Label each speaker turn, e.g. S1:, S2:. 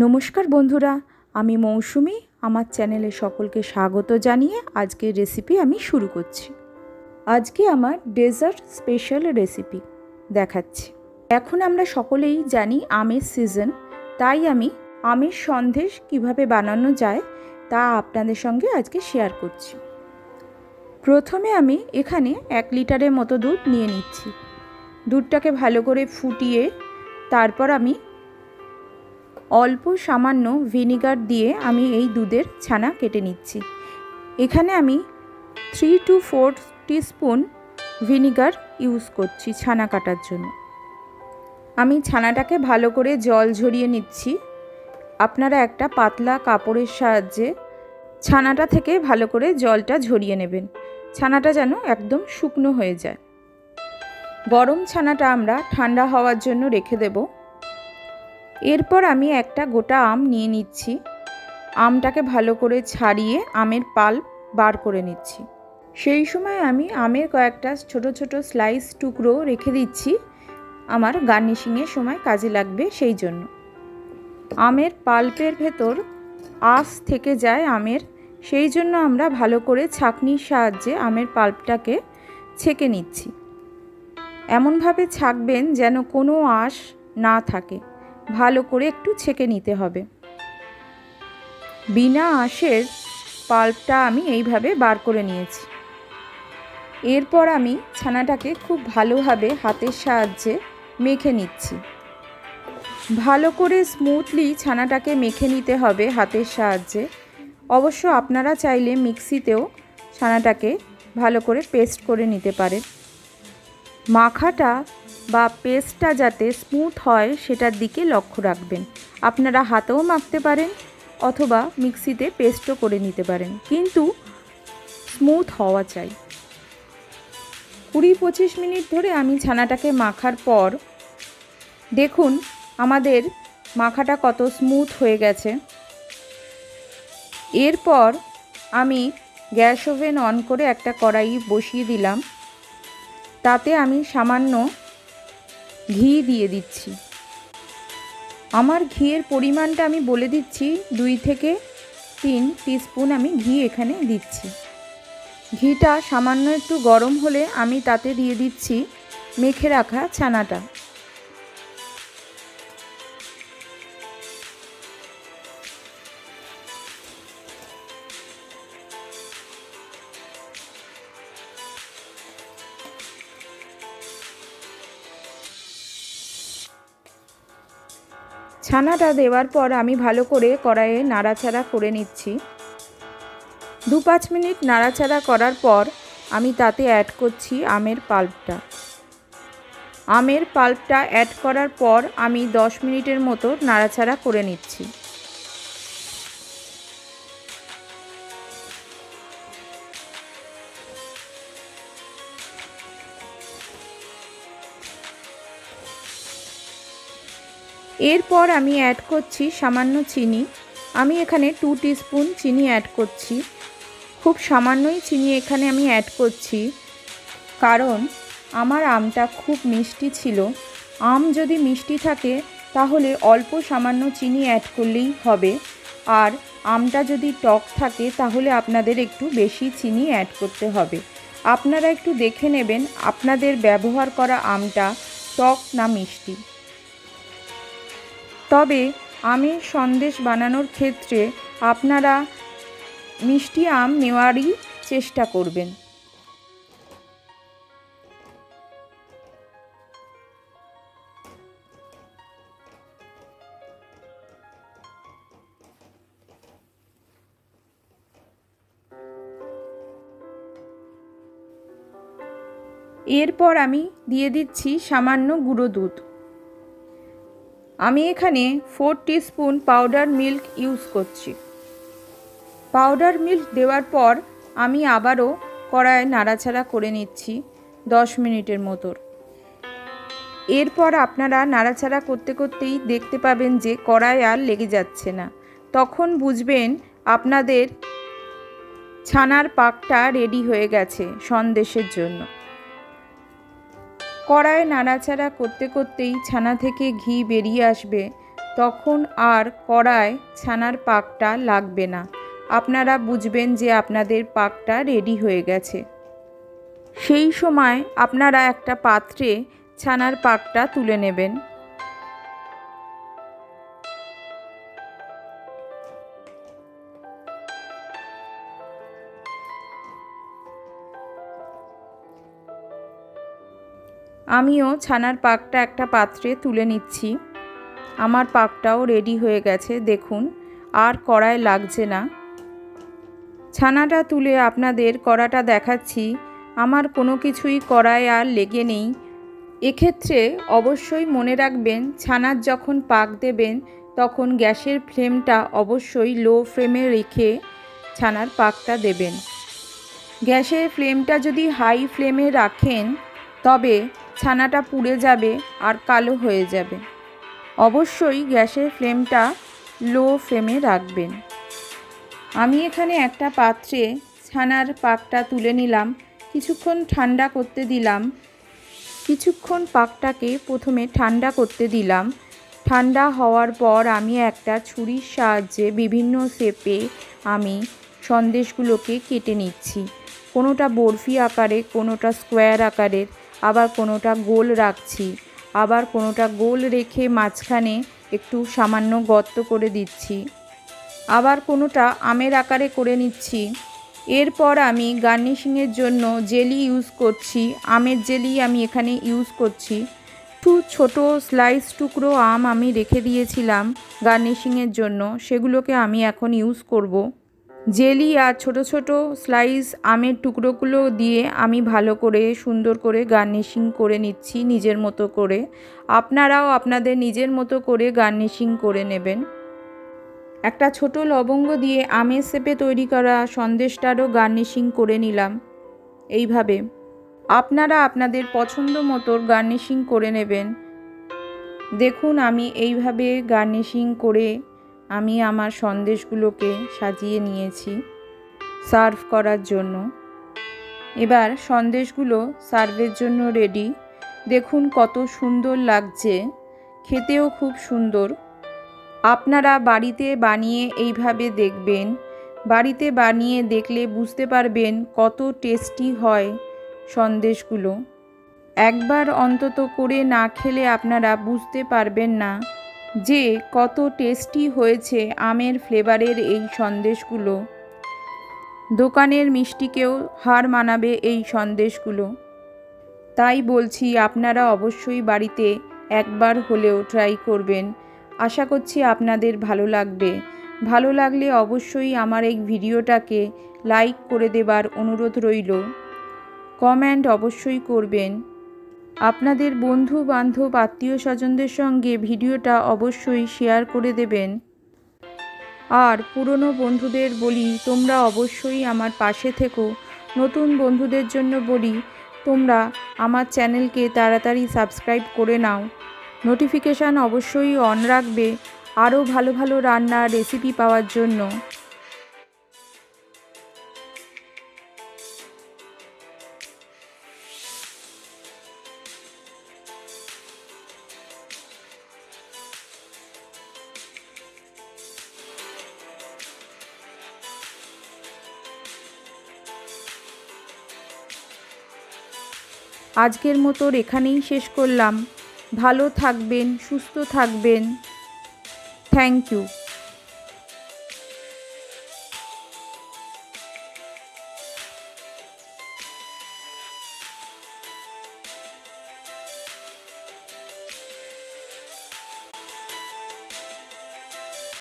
S1: নমস্কার বন্ধুরা, আমি মৌসুমি। আমার চ্যানেলে সকলকে স্বাগত জানিয়ে আজকের রেসিপি আমি শুরু করছি। আজকে আমার ডেজার্ট স্পেশাল রেসিপি দেখাচ্ছি। এখন আমরা সকলেই জানি আমের সিজন, তাই আমি আমের সন্দেশ কিভাবে বানানো যায় তা আপনাদের সঙ্গে আজকে শেয়ার করছি। প্রথমে আমি এখানে 1 লিটারের মতো দুধ নিয়ে নিচ্ছি। দুধটাকে ভালো করে ফুটিয়ে তারপর আমি অল্প সামান্য ভিনিগার দিয়ে আমি এই দুধের ছানা কেটে নিচ্ছি। এখানে আমি 3 to 4 টিস্পুন ভিনিগার ইউজ করছি ছানা কাটার জন্য। আমি ছানাটাকে ভালো করে জল ঝরিয়ে নিচ্ছি। আপনারা একটা পাতলা কাপড়ের সাহায্যে ছানাটা থেকে ভালো করে জলটা ঝরিয়ে নেবেন। ছানাটা যেন একদম শুকনো হয়ে যায়। গরম ছানাটা আমরা ঠান্ডা হওয়ার জন্য রেখে দেব। এরপর আমি একটা গোটা আম নিয়ে নিচ্ছি। আমটাকে ভালো করে ছাড়িয়ে আমের পাল্প বার করে নিচ্ছি। সেই সময় আমি আমের কয়েকটা ছোট ছোট স্লাইস টুকরো রেখে দিচ্ছি, আমার গার্নিশিংয়ের সময় কাজে লাগবে সেই জন্য। আমের পাল্পের ভেতর আঁশ থেকে যায় আমের, সেই জন্য আমরা ভালো করে ছাঁকনির সাহায্যে আমের পাল্পটাকে ছেঁকে নিচ্ছি। এমনভাবে ছাঁকবেন যেন কোনো আঁশ না থাকে, ভালো করে একটু ছেঁকে নিতে হবে। বিনা আঁশের পাল্পটা আমি এইভাবে বার করে নিয়েছি। এরপর আমি ছানাটাকে খুব ভালোভাবে হাতের সাহায্যে মেখে নিচ্ছি। ভালো করে স্মুথলি ছানাটাকে মেখে নিতে হবে হাতের সাহায্যে। অবশ্য আপনারা চাইলে মিক্সিতেও ছানাটাকে ভালো করে পেস্ট করে নিতে পারেন। মাখাটা বা পেস্টটা যাতে স্মুথ হয় সেটার দিকে লক্ষ্য রাখবেন। আপনারা হাতেও মাখতে পারেন অথবা মিক্সিতে পেস্টও করে নিতে পারেন, কিন্তু স্মুথ হওয়া চাই। 20-25 মিনিট ধরে আমি ছানাটাকে মাখার পর দেখুন আমাদের মাখাটা কত স্মুথ হয়ে গেছে। এরপর আমি গ্যাস ওভেন অন করে একটা কড়াই বসিয়ে দিলাম। তাতে আমি সামান্য ঘি দিয়ে দিচ্ছি। আমার ঘিয়ের পরিমাণটা আমি বলে দিচ্ছি, 2 থেকে 3 টিস্পুন আমি ঘি এখানে দিচ্ছি। ঘিটা সামান্য একটু গরম হলে আমি তাতে দিয়ে দিচ্ছি মেখে রাখা ছানাটা। ছানাটা দেওয়ার পর আমি ভালো করে কড়াইয়ে নাড়াচাড়া করে নিচ্ছি। 2-5 মিনিট নাড়াচাড়া করার পর আমি তাতে অ্যাড করছি আমের পাল্পটা। আমের পাল্পটা অ্যাড করার পর আমি 10 মিনিটের মতো নাড়াচাড়া করে নিচ্ছি। এরপর আমি অ্যাড করছি সামান্য চিনি। আমি এখানে 2 টিস্পুন চিনি অ্যাড করছি। খুব সামান্যই চিনি এখানে আমি অ্যাড করছি, কারণ আমার আমটা খুব মিষ্টি ছিল। আম যদি মিষ্টি থাকে তাহলে অল্প সামান্য চিনি অ্যাড করলেই হবে, আর আমটা যদি টক থাকে তাহলে আপনাদের একটু বেশি চিনি অ্যাড করতে হবে। আপনারা একটু দেখে নেবেন আপনাদের ব্যবহার করা আমটা টক না মিষ্টি। তবে আমের সন্দেশ বানানোর ক্ষেত্রে আপনারা মিষ্টি আম নেওয়ারই চেষ্টা করবেন। এরপর আমি দিয়ে দিচ্ছি সামান্য গুঁড়ো দুধ। আমি এখানে 4 টিস্পুন পাউডার মিল্ক ইউজ করছি। পাউডার মিল্ক দেওয়ার পর আমি আবারও কড়াইয়ে নাড়াচাড়া করে নিচ্ছি 10 মিনিটের মতো। এরপর আপনারা নাড়াচাড়া করতে করতেই দেখতে পাবেন যে কড়াই আর লেগে যাচ্ছে না। তখন বুঝবেন আপনাদের ছানার পাকটা রেডি হয়ে গেছে সন্দেশের জন্য। কড়াইয়ে নাড়াচাড়া করতে করতেই ছানা থেকে ঘি বেরিয়ে আসবে, তখন আর কড়ায় ছানার পাকটা লাগবে না। আপনারা বুঝবেন যে আপনাদের পাকটা রেডি হয়ে গেছে। সেই সময় আপনারা একটা পাত্রে ছানার পাকটা তুলে নেবেন। আমিও ছানার পাকটা একটা পাত্রে তুলে নিচ্ছি। আমার পাকটাও রেডি হয়ে গেছে, দেখুন আর কড়ায় লাগছে না। ছানাটা তুলে আপনাদের কড়াটা দেখাচ্ছি। আমার কোনো কিছুই কড়ায় আর লেগে নেই। এক্ষেত্রে অবশ্যই মনে রাখবেন, ছানার যখন পাক দেবেন তখন গ্যাসের ফ্লেমটা অবশ্যই লো ফ্লেমে রেখে ছানার পাকটা দেবেন। গ্যাসের ফ্লেমটা যদি হাই ফ্লেমে রাখেন তবে ছানাটা পুড়ে যাবে আর কালো হয়ে যাবে। অবশ্যই গ্যাসের ফ্লেমটা লো ফ্লেমে রাখবেন। আমি এখানে একটা পাত্রে ছানার পাকটা তুলে নিলাম, কিছুক্ষণ ঠান্ডা করতে দিলাম। কিছুক্ষণ পাকটাকে প্রথমে ঠান্ডা করতে দিলাম। ঠান্ডা হওয়ার পর আমি একটা ছুরির সাহায্যে বিভিন্ন শেপে আমি সন্দেশগুলোকে কেটে নিচ্ছি। কোনোটা বরফি আকারে, কোনোটা স্কোয়ার আকারের, আবার কোনোটা গোল রাখছি, আবার কোনোটা গোল রেখে মাঝখানে একটু সামান্য গর্ত করে দিচ্ছি, আবার কোনোটা আমের আকারে করে নিচ্ছি। এরপর আমি গার্নিশিংয়ের জন্য জেলি ইউজ করছি। আমের জেলি আমি এখানে ইউজ করছি। একটু ছোটো স্লাইস টুকরো আম আমি রেখে দিয়েছিলাম গার্নিশিংয়ের জন্য, সেগুলোকে আমি এখন ইউজ করব। জেলি আর ছোট ছোট স্লাইস আমের টুকরোগুলো দিয়ে আমি ভালো করে সুন্দর করে গার্নিশিং করে নিচ্ছি নিজের মতো করে। আপনারাও আপনাদের নিজের মতো করে গার্নিশিং করে নেবেন। একটা ছোট লবঙ্গ দিয়ে আমের শেপে তৈরি করা সন্দেশটারও গার্নিশিং করে নিলাম। এইভাবে আপনারা আপনাদের পছন্দ মতো গার্নিশিং করে নেবেন। দেখুন আমি এইভাবে গার্নিশিং করে আমি আমার সন্দেশগুলোকে সাজিয়ে নিয়েছি সার্ভ করার জন্য। এবার সন্দেশগুলো সার্ভের জন্য রেডি। দেখুন কত সুন্দর লাগছে, খেতেও খুব সুন্দর। আপনারা বাড়িতে বানিয়ে এইভাবে দেখবেন। বাড়িতে বানিয়ে দেখলে বুঝতে পারবেন কত টেস্টি হয় সন্দেশগুলো। একবার অন্তত করে না খেলে আপনারা বুঝতে পারবেন না যে কত টেস্টি হয়েছে আমের ফ্লেভারের এই সন্দেশগুলো। দোকানের মিষ্টিকেও হার মানাবে এই সন্দেশগুলো। তাই বলছি আপনারা অবশ্যই বাড়িতে একবার হলেও ট্রাই করবেন। আশা করছি আপনাদের ভালো লাগবে। ভালো লাগলে অবশ্যই আমার এই ভিডিওটাকে লাইক করে দেবার অনুরোধ রইল। কমেন্ট অবশ্যই করবেন। আপনাদের বন্ধু বান্ধব আত্মীয় স্বজনদের সঙ্গে ভিডিওটা অবশ্যই শেয়ার করে দেবেন। আর পুরনো বন্ধুদের বলি, তোমরা অবশ্যই আমার পাশে থেকো। নতুন বন্ধুদের জন্য বলি, তোমরা আমার চ্যানেলকে তাড়াতাড়ি সাবস্ক্রাইব করে নাও। নোটিফিকেশান অবশ্যই অন রাখবে আরও ভালো ভালো রান্নার রেসিপি পাওয়ার জন্য। আজকের মতো এখানেই শেষ করলাম। ভালো থাকবেন, সুস্থ থাকবেন। Thank you.